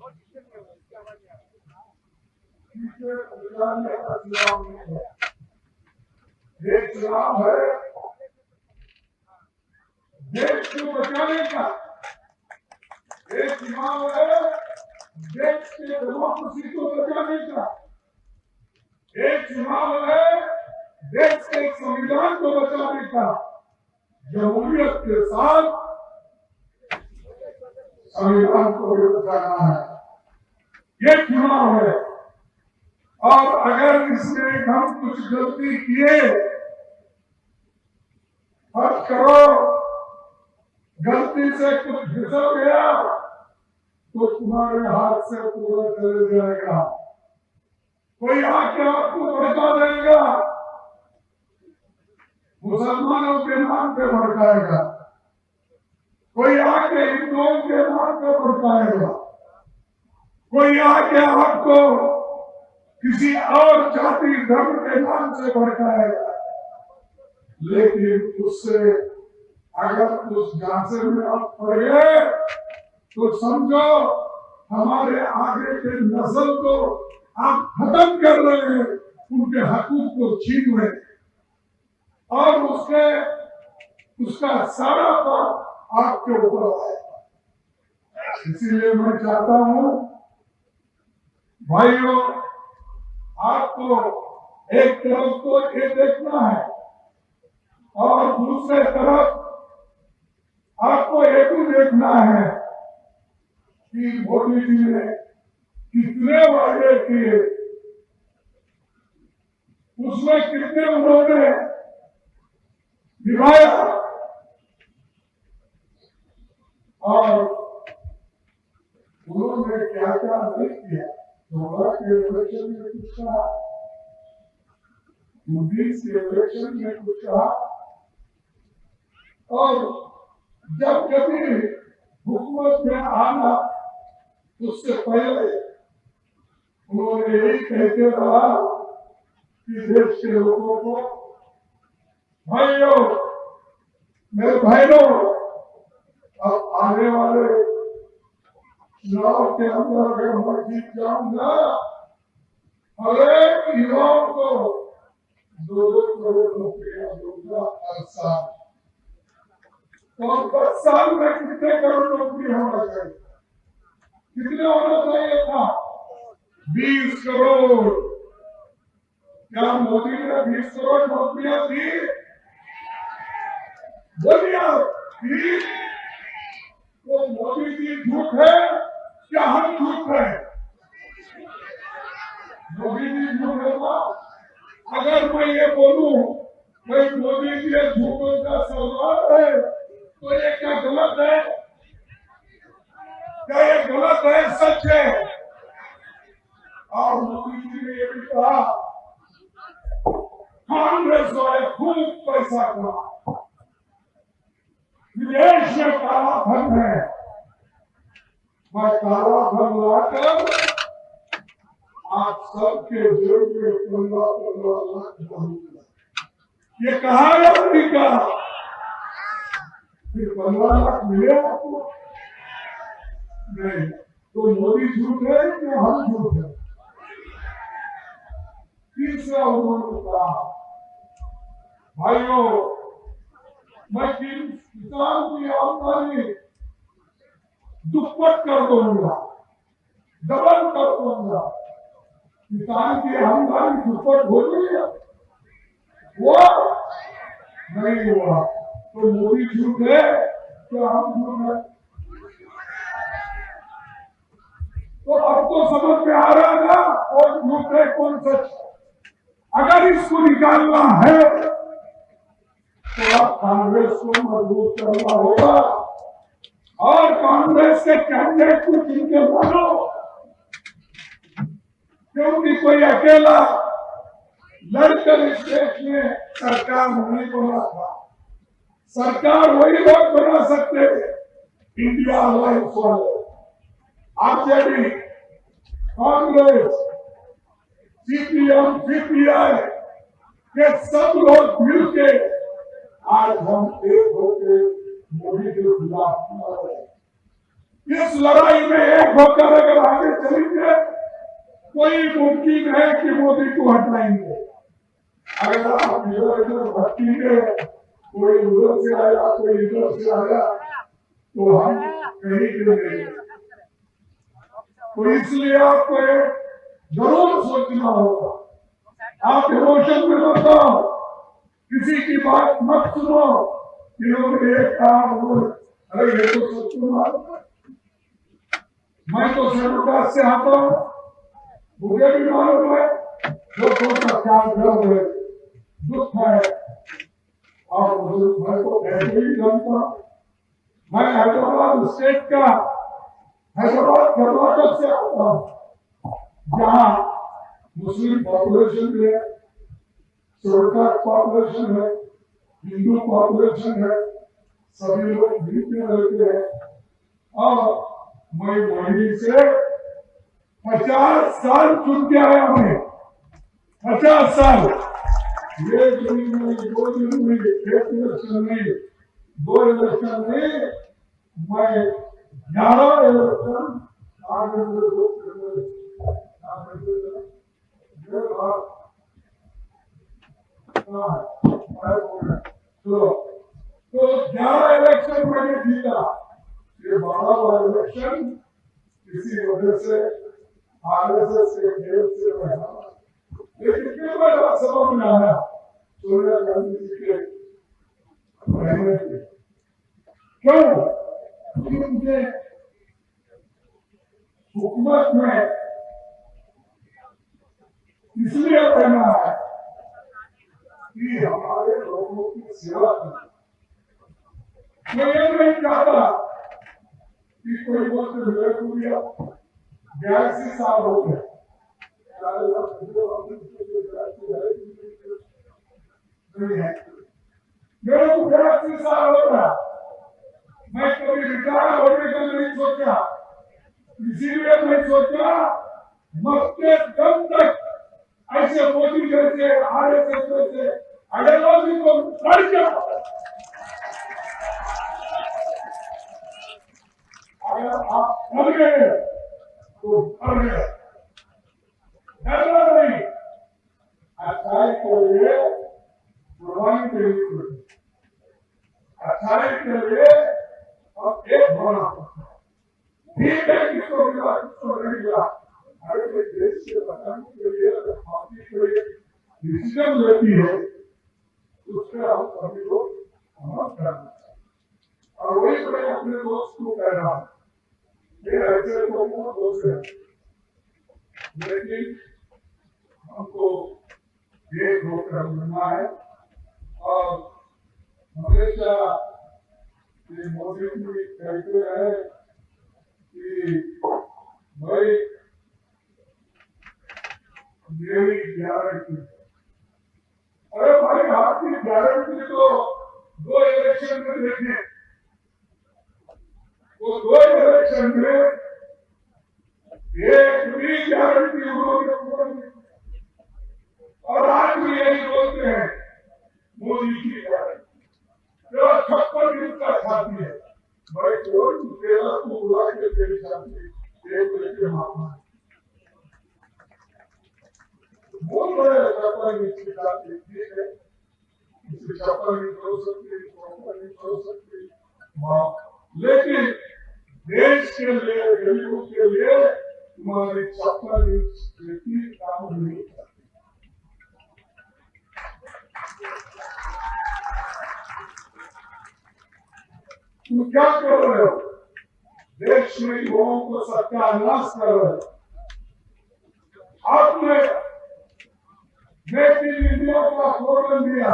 ये चुनाव है देश को बचाने का, ये चुनाव है देश के डेमोक्रेसी को बचाने का, ये चुनाव है देश के संविधान को बचाने का। जमहूरियत के साथ संविधान को भी बचाना है, ये चुनाव है। और अगर इसमें हम कुछ गलती किए, फर्ज करो गलती से कुछ फिसल गया तो तुम्हारे हाथ से पूरा चले जाएगा। कोई आके आपको भड़का देगा, मुसलमानों के नाम पे भड़काएगा, कोई आके हिंदुओं के नाम पे भड़काएगा, कोई आके आपको किसी और जाति धर्म के नाम से भड़काएगा। लेकिन उससे अगर उस झांसे में आप पड़ गए तो समझो हमारे आगे के नस्ल को आप खत्म कर रहे हैं, उनके हकूक को छीन रहे और उसका सारा पाप आपके ऊपर आएगा। इसीलिए मैं चाहता हूं भाइयों, आपको एक तरफ तो ये देखना है और दूसरे तरफ आपको ये भी देखना है कि मोदी जी ने कितने वादे किए, उसमें कितने उन्होंने निभाया और उन्होंने क्या क्या नहीं किया। 2019 के इलेक्शन में कुछ कहा, 19 के इलेक्शन में कुछ कहा, और जब कभी हुकूमत में आना उससे पहले उन्होंने यही कहते रहा कि देश के लोगों को, भाइयों मेरे भाइयों, अब आने वाले चुनाव के अंदर अगर मैं जीत जाऊंगा, हर एक युवाओं को 2-2 करोड़ रुपया दूंगा हर साल। तो 10 साल में कितने करोड़ नौकरी होना चाहिए? कितने होना चाहिए था? 20 करोड़। क्या मोदी ने 20 करोड़ नौकरियां दी? बोलिए दी? तो मोदी जी झूठ है क्या हम झूठ है? मोदी जी झूठ है ना? अगर मैं ये बोलूं भाई मोदी जी झूठों का सरदार है तो ये क्या गलत है? क्या ये गलत है? सच है। और मोदी जी ने ये भी कहा कांग्रेस वाले खूब पैसा कमा, विदेश में काला धन है, मैं काला धन लाकर आप सबके जेब में 15-15 लाख डालूंगा। ये कहा या नहीं कहा? फिर 15 लाख मिले आपको? नहीं। तो मोदी झूठ है कि हम झूठ है? तीसरा उन्होंने कहा भाइयों मैं किसान की आमदनी दुप्पट कर दूंगा, डबल कर दूंगा। किसान की आमदनी दुप्पट हो गई, वो नहीं हुआ। तो मोदी झूठ है क्या हम झूठ है? तो अब तो समझ में आ रहा है ना कौन झूठ है कौन सच। अगर इसको निकालना है तो अब कांग्रेस को मजबूत करना होगा और कांग्रेस के कैंडिडेट को चुन के मानो, क्योंकि कोई अकेला लड़कर इस देश में सरकार नहीं बना था। सरकार वही लोग बना सकते इंडिया अलायंस वाले, आरजेडी, कांग्रेस, सीपीएम, सीपीआई के सब लोग मिलके आज हम एक होकर मोदी के खिलाफ इस लड़ाई में एक होकर अगर आगे कोई मुमकिन है कि मोदी को हटाएंगे। अगर आप इधर इधर भटकेंगे, कोई उधर से आया कोई इधर से आया, तो हम कहीं गिरेंगे। तो इसलिए आपको जरूर सोचना होगा। आप इमोशन में मत आओ, किसी की बात मत सुनो। इन्होंने एक काम, अरे ये तो सच मालूम है, मैं तो सर्वकाश से आता हूँ, मुझे भी मालूम है जो सोचा क्या गर्व है, दुख है। और मैं तो ऐसे ही जानता, मैं हैदराबाद स्टेट का, हैदराबाद कर्नाटक से आता हूँ, जहाँ मुस्लिम पॉपुलेशन है, सरकार पॉपुलेशन है, हिंदू पॉपुलेशन है, सभी लोग मिलकर रहते हैं। और मैं वहीं से 50 साल चुन के आया हूँ, 50 साल। ये दिन में, 2 दिन में, 1 इलेक्शन में, 2 इलेक्शन में, मैं 11 इलेक्शन आगे तो 11 इलेक्शन मैंने जीता। ये 12वां इलेक्शन किसी वजह से आरएसएस के खेल से बना, लेकिन फिर मैं राज्यसभा में आया सोनिया गांधी जी के रहने के। क्यों? क्योंकि मुझे हुकूमत में इसलिए रहना है कि हमारे लोगों की सेवा करना। मैं ये नहीं चाहता कि कोई बोलते मेरे को भी 82 साल हो गए, मेरे को 82 साल हो गया। मैं कभी रिटायर होने का नहीं सोचा, इसीलिए मैं सोचा मरते दम तक ऐसे मोदी जैसे आरएसएस जैसे आइडियोलॉजी को लड़ के, अगर आप मर गए तो मर गए, डरना नहीं। अच्छाई के लिए कुर्बानी के लिए, अच्छाई के लिए अब एक होना पड़ता है। ठीक है, किसको मिला किसको नहीं मिला, अगर कोई देश के बचाने के लिए अगर पार्टी कोई डिसीजन लेती है तो उससे हम सभी लोग समझ करना चाहिए। और वही मैं अपने दोस्त को कह रहा हूँ, ये ऐसे लोगों को दोस्त है, लेकिन हमको एक होकर मिलना है। और हमेशा ये मोदी जी कहते हैं कि भाई मेरी गारंटी, अरे भाई आपकी गारंटी तो 2 इलेक्शन में देखें, वो 2 इलेक्शन में एक भी गारंटी उन्होंने पूरा नहीं। और आज भी यही बोलते हैं मोदी की गारंटी 56 दिन का छाती है। भाई कोई 13 को बुला के तेरी छाती एक लेके मारना बोल रहे हैं, 56 दिन की छाती ठीक है, इसे 56 दिन हो सकती, 56 दिन हो सकती, लेकिन देश के लिए, गरीबों के लिए तुम्हारी 56 दिन की काम नहीं करती। तुम क्या कर रहे हो? देश में लोगों को सत्यानाश कर रहे हो। आपने मेक इन इंडिया का स्लोगन दिया,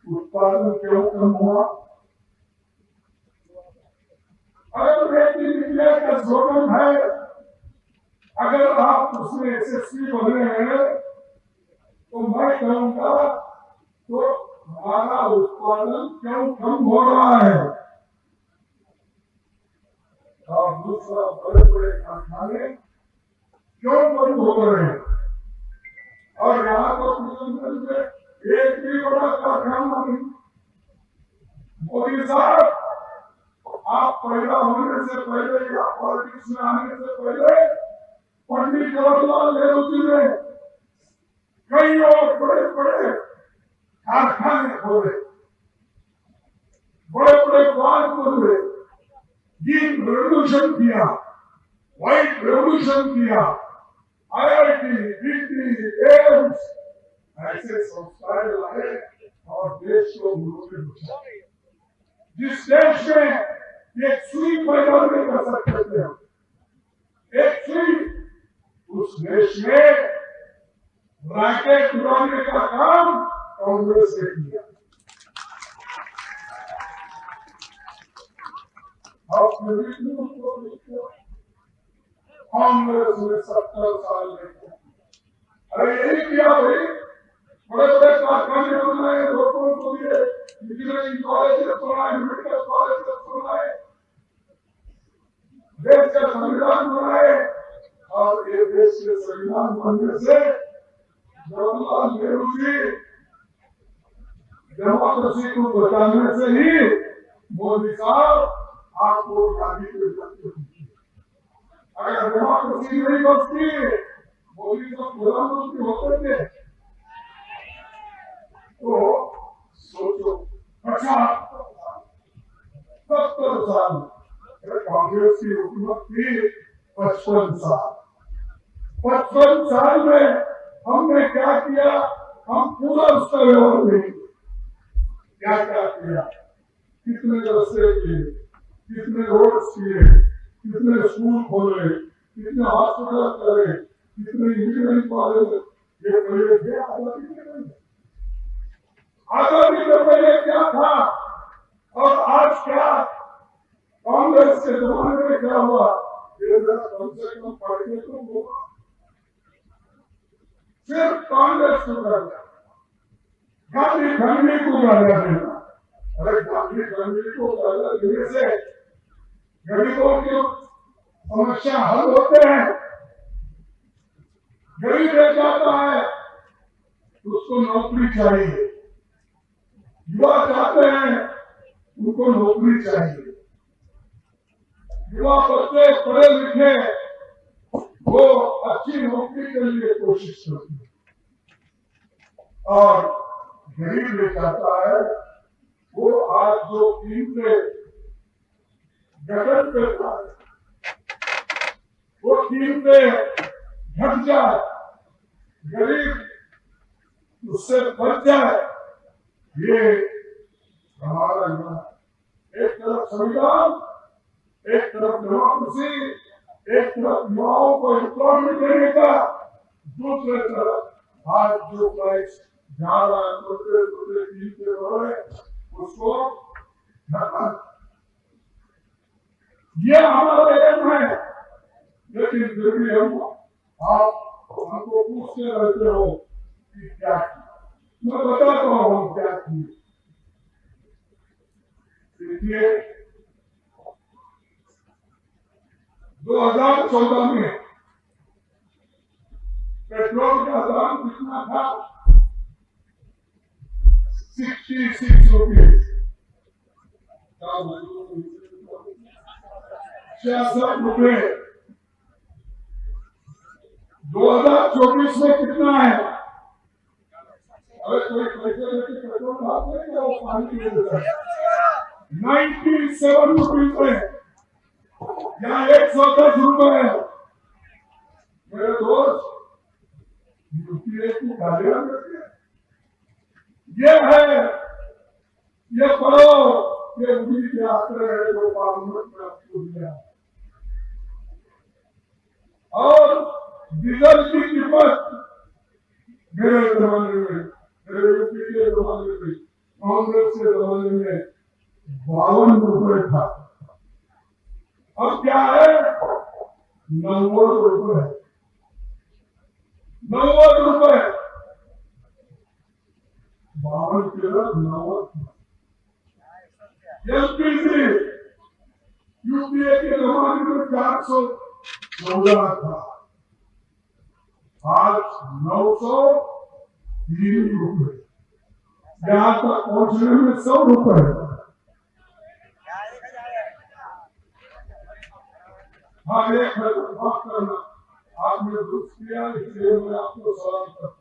उत्पादन क्यों कम हुआ? अगर मेक इन इंडिया का स्लोगन है, अगर आप उसमें यशस्वी बने हैं तो मैं कहूंगा तो हमारा उत्पादन क्यों कम हो रहा है? और दूसरा, बड़े बड़े कारखाने क्यों बंद हो रहे हैं? और यहाँ पर एक भी बड़ा कारखाना नहीं। मोदी साहब, आप पैदा होने से पहले या पॉलिटिक्स में आने से पहले पंडित जवाहरलाल नेहरू जी ने कई और बड़े बड़े कारखाने खोले, बड़े बड़े बाग खोले, ग्रीन रेवोल्यूशन किया, व्हाइट रेवोल्यूशन किया, IIT, DITI, एम्स ऐसे संस्थाएं लाए और देश को उन्होंने बचाया। जिस देश में एक सुई पैदा नहीं कर सकते थे, एक सुई, उस देश में रॉकेट उड़ाने का काम कांग्रेस ने किया। कांग्रेस ने 70 साल में, अरे यही किया भाई, बड़े बड़े कारखाने बनाए, लोगों को दिए, इंजीनियरिंग कॉलेज बनाए, मेडिकल कॉलेज बनाए, देश का संविधान बनाए, और ये देश के संविधान बनने से जवाहरलाल नेहरू जी डेमोक्रेसी को बचाने से ही मोदी साहब आपको गांधी के सकते। अगर डेमोक्रेसी नहीं बचती, मोदी तो प्रधानमंत्री होते थे। तो सोचो 70 साल कांग्रेस की हुकूमत थी, 55 साल, 55 साल में हमने क्या किया? हम पूरा उसका व्यवहार नहीं, क्या क्या किया, कितने रास्ते किए, कितने रोड किए, कितने स्कूल खोले, कितने हॉस्पिटल करे, कितने इंजीनियरिंग कॉलेज, ये पहले थे आजादी के पहले। आजादी के पहले क्या था और आज क्या? कांग्रेस के जमाने में क्या हुआ? ये कम से कम पढ़ के तो होगा। सिर्फ कांग्रेस को करना, गांधी फैमिली को गालियां देना। अरे गांधी फैमिली को गालियां देने से गरीबों की समस्या हल होते हैं। गरीब रह जाता है, उसको नौकरी चाहिए, युवा चाहते हैं, उनको नौकरी चाहिए, युवा बच्चे पढ़े लिखे, वो अच्छी नौकरी के लिए कोशिश करते हैं, और गरीब ये चाहता है वो आज जो कीमतें गगन पे वो कीमतें घट जाए, गरीब उससे बच जाए। ये हमारा एक तरफ संविधान, एक तरफ डेमोक्रेसी, एक तरफ युवाओं को एम्प्लॉयमेंट देने का, दूसरे तरफ आज जो प्राइस जा रहा है दूसरे कीमतें हो रहे उसको घटा। ये हमारा एम है, लेकिन फिर भी आप हमको पूछते रहते हो कि क्या किया। मैं बताता हूँ हम क्या किए। देखिए 2014 में पेट्रोल का दाम कितना था? 66 रुपये, 66 रुपये। 2024 में कितना है? अरे कोई पैसे लेके पेट्रोल भाग नहीं है, वो पानी ले लेता है। 97 रुपये में, यहाँ 110 रुपये है। मेरे दोस्त यूपीए की गालियां देते हैं। ये है, ये पढ़ो, ये उम्मीद के आते हैं जो पार्लियामेंट में आपको दिया। और डीजल की कीमत मेरे जमाने में, मेरे यूपी के जमाने में, कांग्रेस के जमाने में 52 रुपये था। अब क्या है? 90 रुपये, 90 रुपये, 52 किलो 90। एलपीजी यूपीए के जमाने में 414 था, आज 903 रुपये। यहाँ तक पहुंचने में 100 रुपये। हाँ, एक है तो माफ करना, आपने दुख किया, इसलिए मैं आपको सवाल करता हूँ।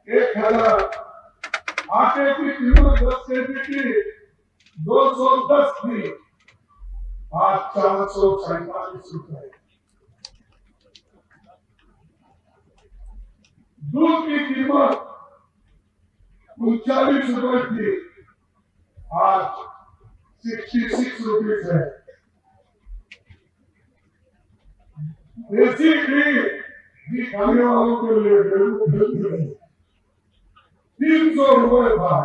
1000 आटे की कीमत 10 केजी की 210 थी, आज 447 रुपए। दूध की कीमत 39 रुपए थी, आज 66 रुपीज है। देसी घी खाने वालों के लिए 300 रुपए था,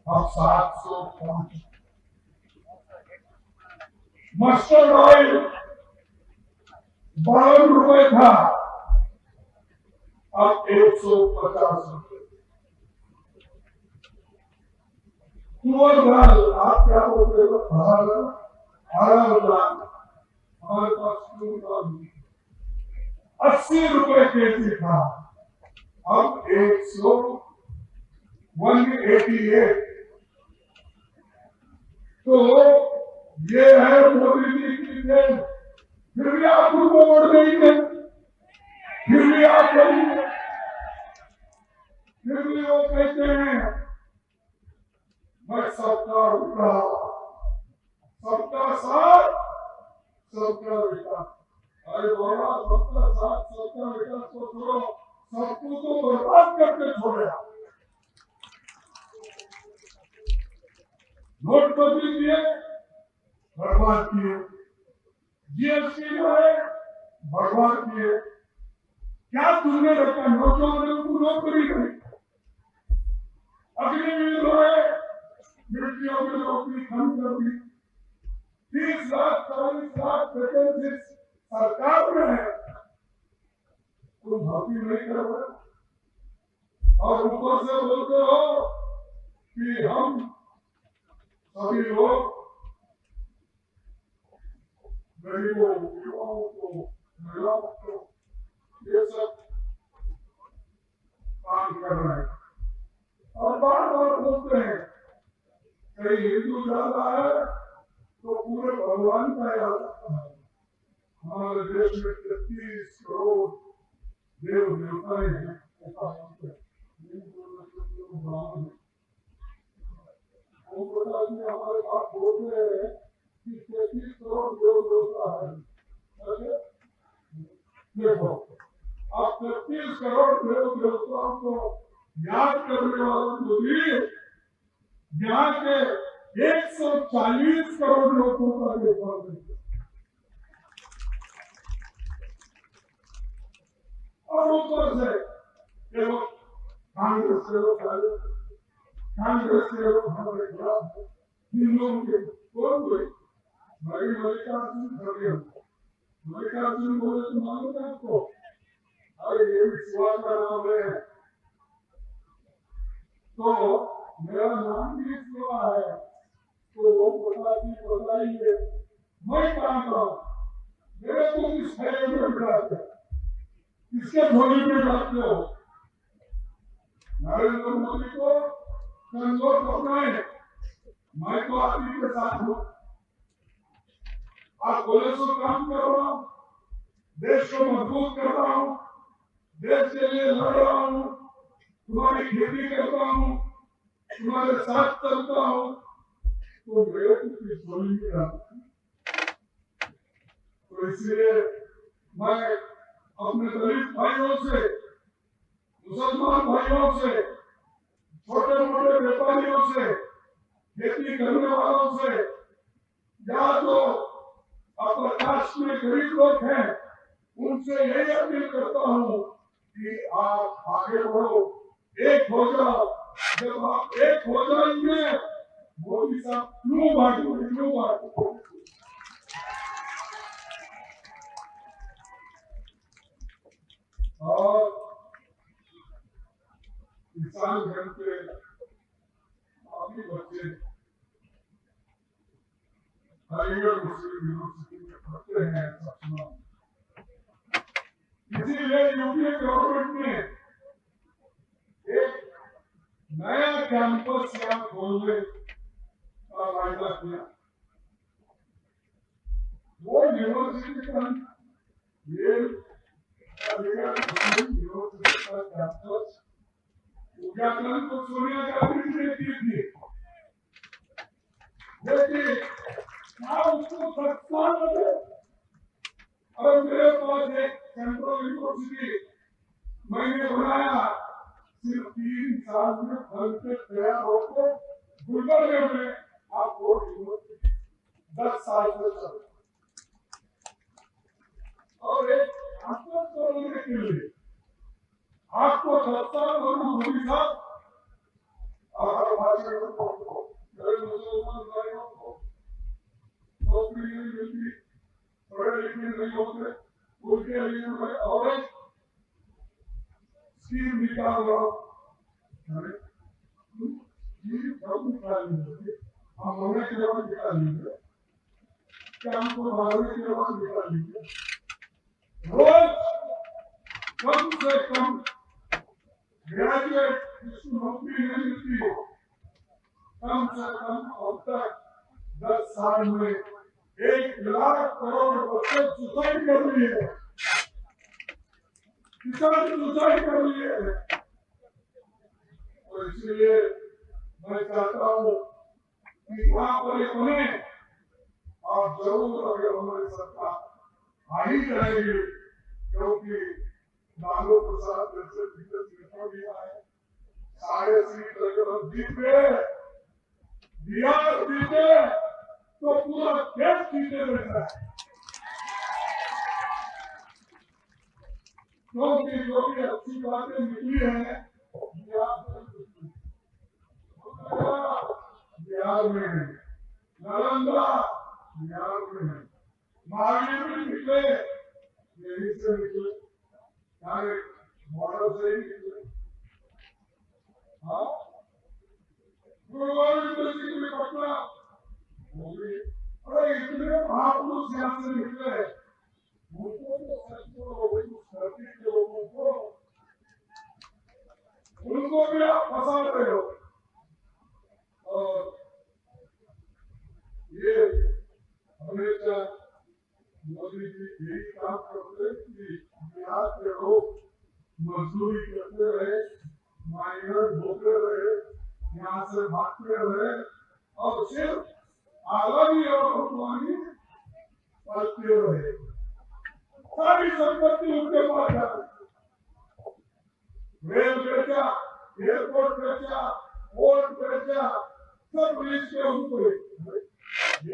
अब 705। मस्टर्ड ऑयल 52 रुपए था, अब 150 रुपए। तुअर दाल, आप क्या बोलते हो? हरा दाल हमारे पास 80 रुपए केजी था, अब 188। तो ये है मोदी जी की देन। फिर भी आप उनको वोट देंगे, फिर भी आप करेंगे, फिर भी वो कहते हैं मैं सबका उठा, सबका साथ, सबका विकास। अरे बाबा, सबका साथ सबका विकास को छोड़ो, सबको तो बर्बाद करके छोड़े। नोटबंदी किए, बर्बाद किए, जीएसटी लाए, बर्बाद किए। क्या तुमने रखा? नौजवानों को नौकरी नहीं, अग्निवीर हुए, मिलिट्रियों में नौकरी कम कर दी। 30 लाख 40 लाख वैकेंसी सरकार में है, तुम भर्ती नहीं कर रहे, और ऊपर से बोलते हो कि हम सभी लोग गरीबों, युवाओं को, महिलाओं को ये सब काम कर रहे हैं, और बार बार बोलते हैं कहीं हिंदू ज्यादा है तो पूरे भगवान का याद आता है। हमारे देश में 33 करोड़ देव देवता हैं, हमारे पास बोलते हैं कि 33 करोड़ देव देवता है। देखो, आप 33 करोड़ देव देवताओं को याद करने वाला मोदी यहाँ के 140 करोड़ लोगों का देखभाल करते, और ऊपर से कांग्रेस के लोग हमारे खिलाफ, इन लोगों के कौन हुए? भाई मल्लिकार्जुन खड़गे, मल्लिकार्जुन बोले तो मालूम है आपको? अरे ये भी शिवा का नाम है, तो मेरा नाम भी शिवा है, तो लोग बताइए मैं कहाँ का हूँ? मेरे को किस खैर में बिठाते, किसके झोली में डालते हो? नरेंद्र मोदी को कमजोर करना है, मैं तो आप ही के साथ हूँ। आप बोले सो काम कर रहा हूँ, देश को मजबूत कर रहा हूँ, देश के लिए लड़ रहा हूँ, तुम्हारी खेती करता हूँ, तुम्हारे साथ चलता हूँ, तो मेरे को किस झोली में डालते? तो इसलिए मैं अपने दलित भाइयों से, मुसलमान भाइयों से, छोटे मोटे व्यापारियों से, खेती करने वालों से, या जो अपर कास्ट में गरीब लोग हैं, उनसे यही अपील करता हूँ कि आप आगे बढ़ो, एक हो जाओ। जब आप एक हो जाएंगे, मोदी साहब क्यों बांटो? और किसान घर के काफी बच्चे अलीगढ़ मुस्लिम यूनिवर्सिटी में पढ़ते हैं, सपना। इसीलिए यूपीए गवर्नमेंट ने एक नया कैंपस यहाँ खोलने का वायदा किया। वो यूनिवर्सिटी का ये यूनिवर्सिटी का कैंपस उद्घाटन तो सोनिया गांधी ने की थी, लेकिन क्या उसको सत्ता मिले? और मेरे पास एक सेंट्रल यूनिवर्सिटी मैंने बनाया, सिर्फ 3 साल में फल से तैयार होकर गुलबर्गे में आप वो यूनिवर्सिटी 10 साल से चल, और एक कैंपस खोलने के लिए आपको 10 साल होना होगी साहब। और हर भाषा को मुसलमान भाइयों को नौकरी नहीं मिलती, पढ़े लिखे नहीं होते, उनके लिए मैं और एक स्कीम निकाल रहा हूँ। हम होने के बाद निकाल लीजिए, क्या हमको भागने के बाद निकाल लीजिए। रोज कम से कम ग्रेजुएट जिसको नौकरी नहीं मिलती हो, कम से कम अब तक 10 साल में 1 लाख करोड़ बच्चे सुसाइड कर लिए, किसान सुसाइड कर लिए। और इसलिए मैं चाहता हूँ कि वहां पर एक बने, आप जरूर अगर हमारी सरकार आ ही जाएगी, क्योंकि लालू प्रसाद जैसे दिग्गज नेता भी आए, सारे सीट अगर हम जीत गए, बिहार जीते तो पूरा देश जीते रहता है। क्योंकि जो भी अच्छी बातें निकली है बिहार में है, नालंदा बिहार में है, महावीर भी निकले यही से निकले, सारे बॉर्डर से ही निकले। हाँ, गुरुवार यूनिवर्सिटी में पटना होगी, अरे इतने महापुरुष यहाँ से निकले, उनको तो धरती के लोगों को उनको भी आप फंसा रहे हो। और ये हमेशा मोदी जी यही काम करते कि बिहार के लोग मजदूरी करते रहे, माइनर ढोते रहे, यहाँ से भागते रहे, और सिर्फ आजादी और हुक्मरानी पलते रहे। सारी संपत्ति उनके पास जाती, रेल बेचा, एयरपोर्ट बेचा, पोर्ट बेचा, सब लीज के उनको।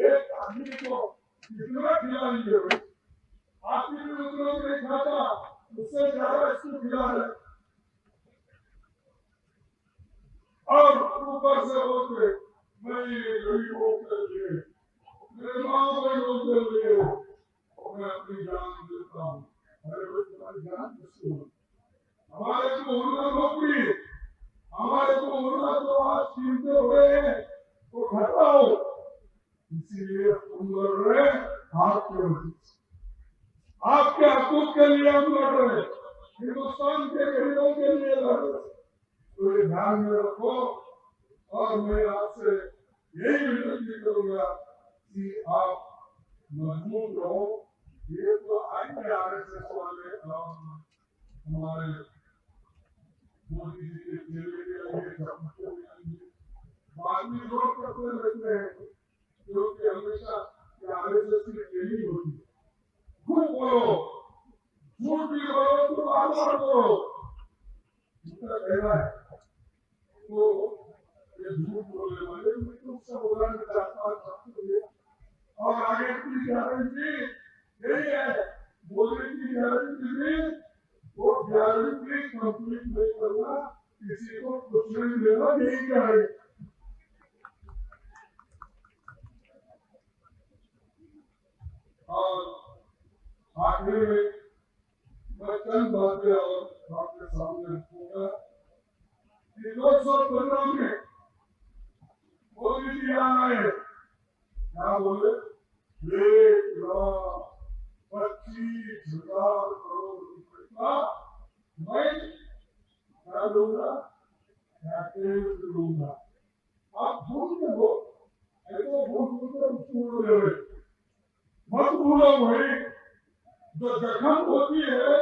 एक आदमी को कितना खिला लीजिए, आदमी भी दूसरों को नहीं खाता, उससे ज्यादा इसको खिला है। और ऊपर से बोलते मैं गरीबों के लिए, मेरे माँ बहनों के लिए मैं अपनी जान देता हूँ। अरे भाई तुम्हारी जान किसको? हमारे को होना नौकरी, हमारे को होना तो आज कीमते हुए हैं तो घटाओ, इसीलिए तुम लड़ रहे आपके हकूक के लिए हम लड़ रहे, हिंदुस्तान के गरीबों के लिए लड़ रहे। तो ये ध्यान में रखो, और मैं आपसे यही विनती करूंगा कि आप मजबूत रहो। ये तो आएंगे आरएसएस वाले हमारे मोदी जी के चेहरे के लिए बाद में जोर करते रहते हैं, क्योंकि हमेशा आरएसएस की ट्रेनिंग होती है। खूब बोलो, झूठ भी बोलो तो आधार करो, इसका कहना है। तो ये झूठ बोलने वाले मृत्यु से बोलने चाहता है, और आगे की गारंटी यही है, बोलने की गारंटी भी वो गारंटी कंप्लीट नहीं करना, किसी को कुछ नहीं देना, यही गारंटी। और आखिर में मैं चंद बातें और आपके सामने रखूंगा कि 2015 में मोदी जी आए, क्या बोले? 1,25,000 करोड़ रुपए का मैं क्या दूंगा, पैकेज दूंगा। आप भूल के हो ऐसे भूल के छोड़ दे रहे, मत भूलो भाई, जो जख्म होती है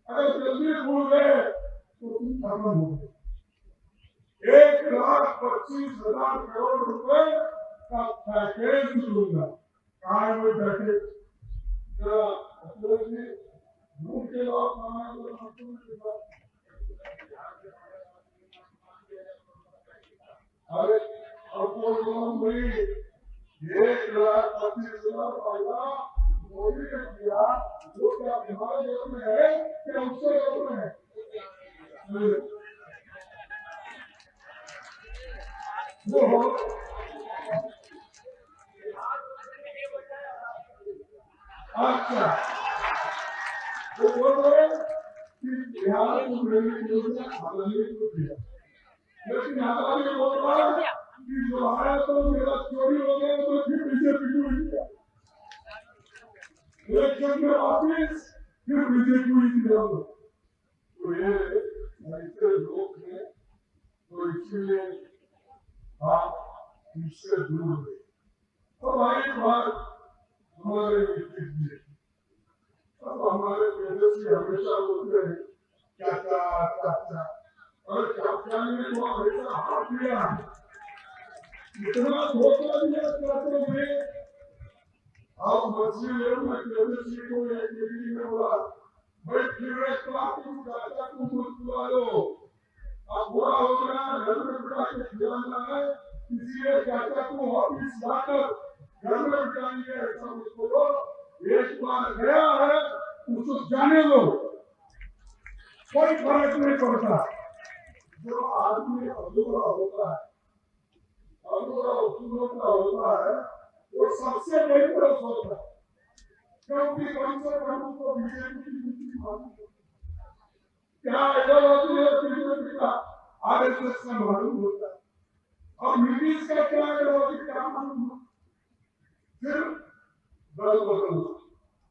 अगर जल्दी भूल गए तो तुम खत्म हो गए। 1,25,000 करोड़ रुपए का पैकेज दूंगा। कहाँ है वो पैकेज? जरा ढूंढ के लाओ, अरे भाई 1,25,000 वाला मोदी ने किया, जो क्या हमारे देश में है क्या उससे देश में है? वो अच्छा वो बोल रहे कि बिहार को मेरी योजना अदानी को दिया, लेकिन अदानी बोल रहा है कि जो आया तो मेरा चोरी हो गया तो फिर बीजेपी को ही दिया, इलेक्शन में वापिस फिर बीजेपी को ही दिया। तो ये ऐसे लोग हैं, तो इसीलिए आप इससे दूर रहे। तो भाई बात हमारे नीति, अब हमारे तेजस्वी हमेशा बोलते हैं चाचा चाचा, और चाचा ने तो हमेशा हाथ दिया, इतना धोखा दिया चाचा ने। आप मछली ले मैं तेजस्वी को एक मीटिंग में बोला भाई फिर एक चाचा को मत बुला लो, अब बुरा हो गया, घर में बिठा के खिलाना है, इसलिए चाचा को ऑफिस लाकर घर में बिठाएंगे, ऐसा मत बोलो। एक बार गया है उसको जाने दो, कोई फर्क नहीं पड़ता। जो आदमी अधूरा होता है, अधूरा का होता है, वो सबसे डेंजरस होता है, क्योंकि कम से कम उसको बीजेपी की नीति मालूम क्या आइडियोलॉजी है, बीजेपी का आरएसएस का मालूम होता है, और नीतीश का क्या आइडियोलॉजी क्या मालूम होता, सिर्फ दल बदलना,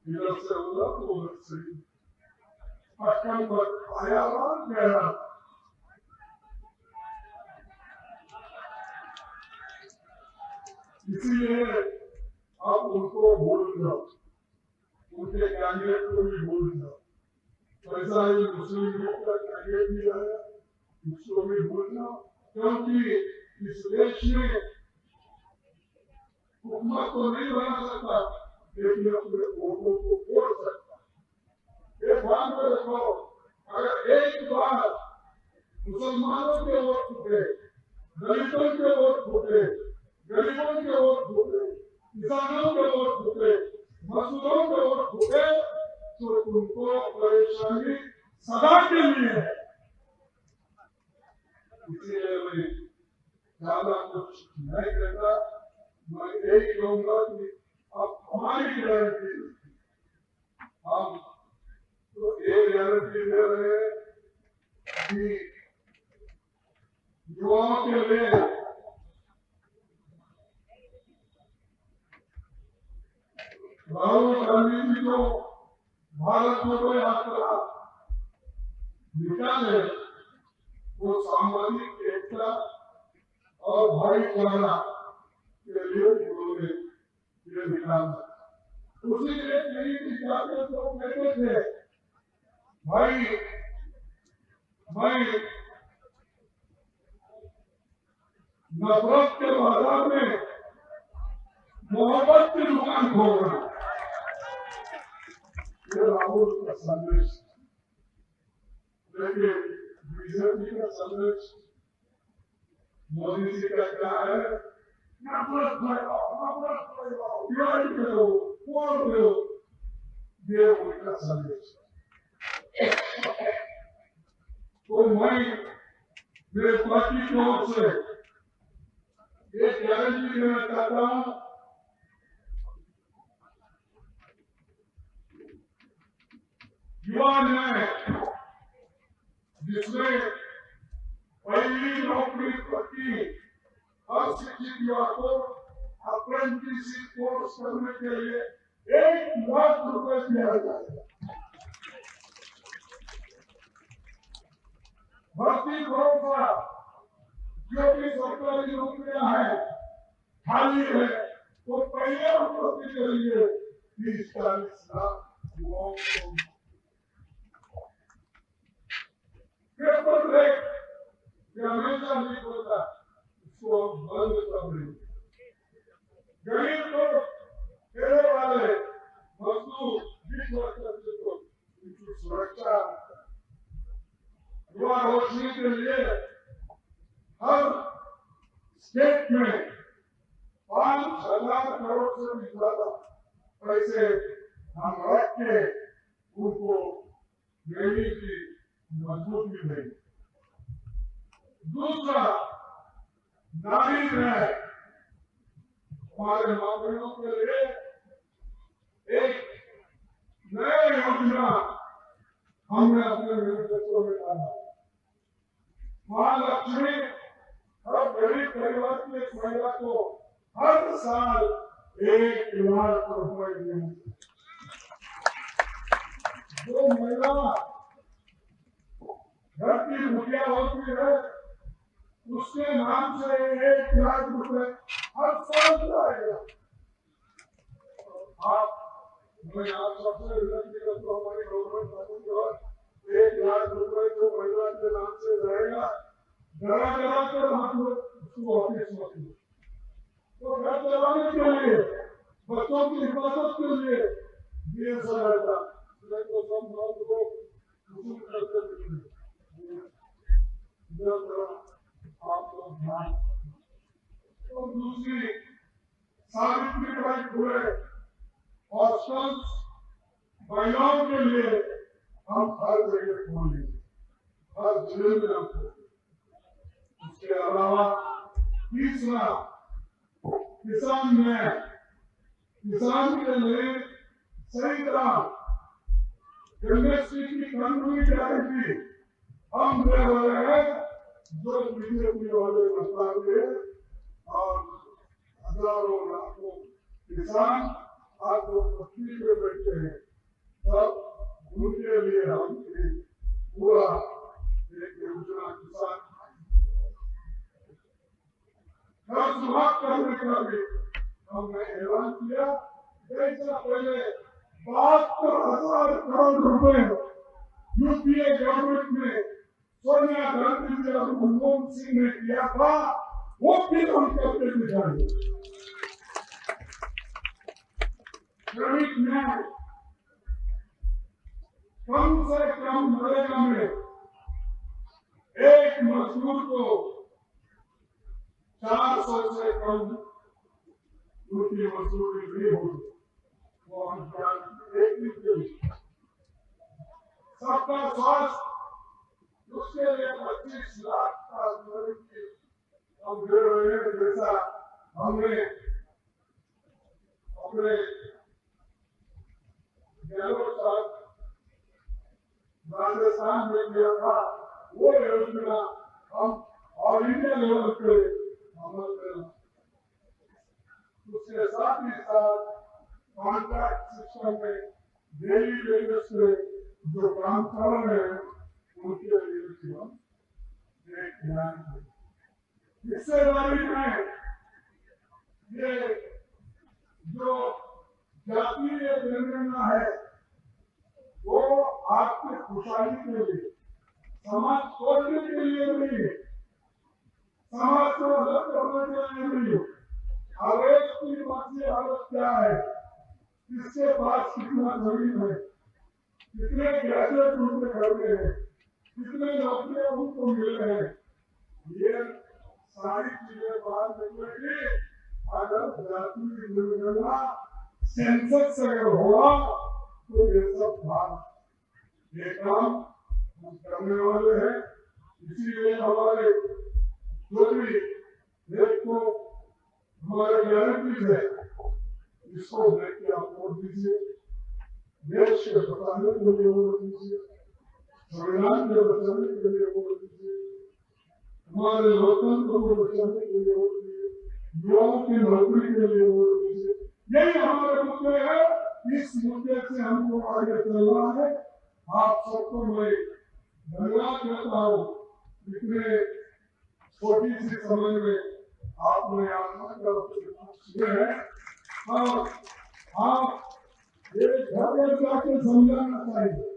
इधर से उधर तो उधर से पटकन पर आया और गया। इसीलिए आप उनको भूल जाओ, उनके कैंडिडेट को भी भूल जाओ। ऐसा ही मुस्लिम लीग का कैंडिडेट भी है, उसको भी भूल जाओ, क्योंकि इस देश में हुकूमत को नहीं बना सकता, लेकिन अपने वोटों को फोड़ सकता। ये ध्यान में रखो, अगर एक बार मुसलमानों के वोट फूटे, दलितों के वोट फूटे, गरीबों के वोट फूटे, किसानों के वोट फूटे, मजदूरों के वोट फूटे, तो उनको परेशानी सदा के लिए है। इसलिए मैं ज्यादा कुछ नहीं कहता, मैं यही कहूंगा कि अब हमारी गारंटी, हम तो ये गारंटी दे रहे हैं कि युवाओं के लिए राहुल गांधी जी को भारत जोड़ो यात्रा निकाले, वो सामाजिक एकता और भाईचारा के लिए उन्होंने ये निकाला। उसी एक नई दिशा में लोग कहते थे भाई मैं नफरत के बाजार में मोहब्बत की दुकान खोल रहा हूं। ये राहुल का संदेश, लेकिन बीजेपी का संदेश मोदी जी का क्या है? नफरत फैलाओ, लड़ाई करो, वोट दो, ये उनका संदेश। तो मैं मेरे पार्टी की ओर से एक गारंटी देना चाहता हूं, युवा न्याय जिसमें पहली नौकरी प्रति हर शिक्षित युवा को अप्रेंटिसशिप कोर्स करने के लिए 1,00,000 रुपए दिया जाएगा। भर्ती भरोसा जो भी सरकारी नौकरियां हैं खाली है वो पहले भर्ती करिए 30-40 लाख युवाओं को। पेपर ब्रेक हमेशा नहीं होता, इसको बंद कर दें। गरीब लोग ठेले वाले मजदूर बीच वर्कर्स को उनकी सुरक्षा युवा रोशनी के लिए हर स्टेट में 5,000 करोड़ से भी ज्यादा पैसे हम रख के उनको देने की मजबूती देंगे। दूसरा, नारी न्याय हमारे माँ बहनों के लिए एक नया योजना हमने अपने मैनिफेस्टो में डाला। महालक्ष्मी हर गरीब परिवार की एक महिला को हर साल 1 लाख रुपए देंगे। जो महिला घर की मुखिया होती है उसके नाम से 1 लाख रुपए हर साल जाएगा। मैं आप सबसे विनती करता हूँ, हमारी गवर्नमेंट 1 लाख रुपए जो महिला के नाम से रहेगा, डरा डरा कर हम लोग उसको ऑफिस में तो घर चलाने के लिए, बच्चों की हिफाजत के लिए दिए सहायता तो सब लोग करते आप लोग ध्यान। और दूसरी, सावित्री बाई फुले हॉस्टल्स महिलाओं के लिए हम हर जगह खोलेंगे, हर जिले में हम खोलेंगे। उसके अलावा तीसरा, किसान न्याय, किसान के लिए सही तरह एमएसपी की कानूनी गारंटी हम दे रहे हैं, जो बीजेपी वाले बताएंगे। और हजारों लाखों किसान आज जो पत्नी पे बैठे हैं, तब उनके लिए हम पूरा एक योजना किसान कर्ज माफ करने का भी हमने ऐलान किया। ऐसा पहले 72,000 करोड़ रुपए यूपीए गवर्नमेंट में सोनिया गांधी जी और मनमोहन सिंह ने किया था, वो फिर हम करके दिखाएंगे। श्रमिक न्याय, कम से कम नरेगा में एक मजदूर को 400 से कम उनकी मजदूरी नहीं होगी, वो हम सबका स्वास्थ्य, उसके लिए 25 लाख का हम दे रहे हैं। जैसा हमने अपने गहलोत साहब राजस्थान में किया था, वो योजना हम ऑल इंडिया लेवल पे अमल करें। उसके साथ ही साथ कॉन्ट्रैक्ट सिस्टम में डेली बेसिस पे जो काम कर रहे हैं उनके लिए भी हम एक ध्यान दें। हिस्सेदारी में ये जो जातीय जनगणना है वो आपकी खुशहाली के लिए, समाज तोड़ने के लिए नहीं, समाज को अलग करने के लिए नहीं। आवेश की मानसिक हालत क्या है, किसके पास कितना जमीन है, कितने गैजेट उनके घर में है, कितने नौकरियां उनको मिल रहे हैं, ये सारी चीजें बाहर निकलेगी अगर जातीय जनगणना सेंसस अगर हुआ तो ये सब बात ये काम हम करने वाले हैं। इसीलिए हमारे जो भी देश को हमारे गारंटीज है, इसको देख के आप वोट दीजिए, देश के बचाने के लिए वोट दीजिए, संविधान के बचाने के लिए वोट दीजिए, हमारे लोकतंत्र को बचाने के लिए वोट दीजिए, युवाओं की नौकरी के लिए वोट दीजिए। यही हमारे मुद्दे हैं, इस मुद्दे से हमको आगे चलना है। आप सबको मैं धन्यवाद करता हूँ, इतने छोटी सी समय में आपने आत्मा का ये है और आप एक घर में जाके समझाना चाहिए।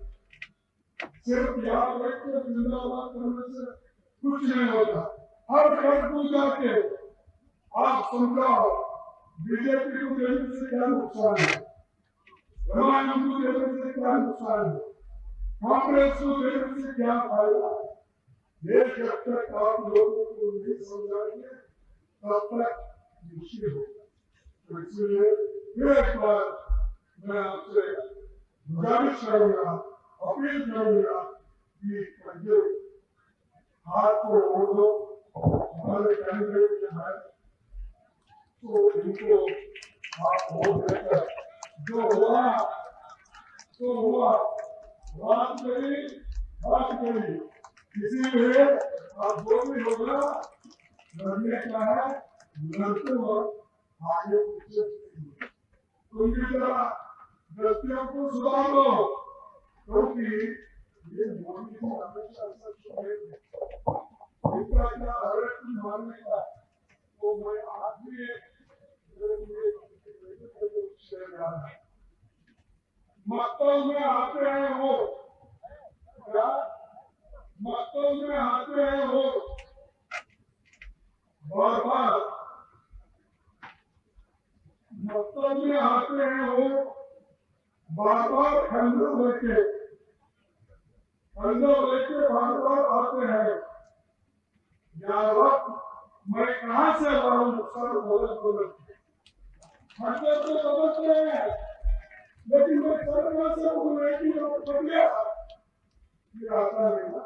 सिर्फ याद रख के जिंदाबाद करने से कुछ नहीं होता। हर घर को जाके आप समझाओ बीजेपी को देने से क्या नुकसान है, रामायण को देने से क्या नुकसान है, कांग्रेस को देने से क्या फायदा है। ये जब तक आप लोगों को नहीं समझाएंगे तब तक मुश्किल होगा। तो इसलिए एक बार मैं आपसे गुजारिश करूंगा, अपील करूंगा कि पंजे हाथ को मोड़ दो। हमारे कैंडिडेट जो है तो इनको आप वोट देकर जो हुआ तो हुआ, बात करी इसीलिए आप जो भी होगा लड़ने का है, लड़ते वक्त आगे पीछे उनकी तरह गलतियों को सुधार लो, क्योंकि ये मोदी को हमेशा इनका क्या अरेस्ट मारने का तो मैं आज भी मतों में आते हैं वो क्या मतों में आते हैं वो बार मतों में आते हैं वो बार खंडर लेके बार आते हैं। यार मैं कहाँ से लाऊं सर बोले खंडर तो समझते हैं, लेकिन मैं सरकार से बोलने की पड़ गया ये आता नहीं।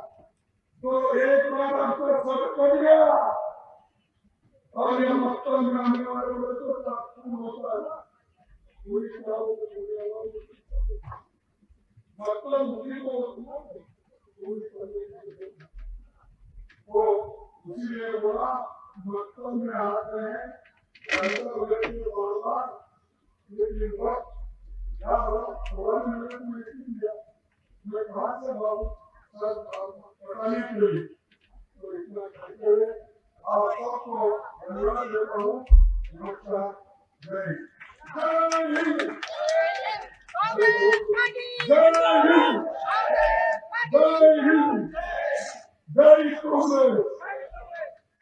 तो एक बार आपको सब पड़ गया और ये मतलब में आने वाले तो तात्पर्य होता है पूरी मतलब मुझे को वो इसीलिए बोला मतलब में आते हैं बार लेकिन वक्त क्या थोड़ा मिनट में दिया मैं कहाँ से भाव सब पढ़ाने के लिए तो इतना करते हुए आप सबको धन्यवाद देता हूँ। नमस्कार, जय हिंद, जय हिंद, जय हिंद, जय कांग्रेस।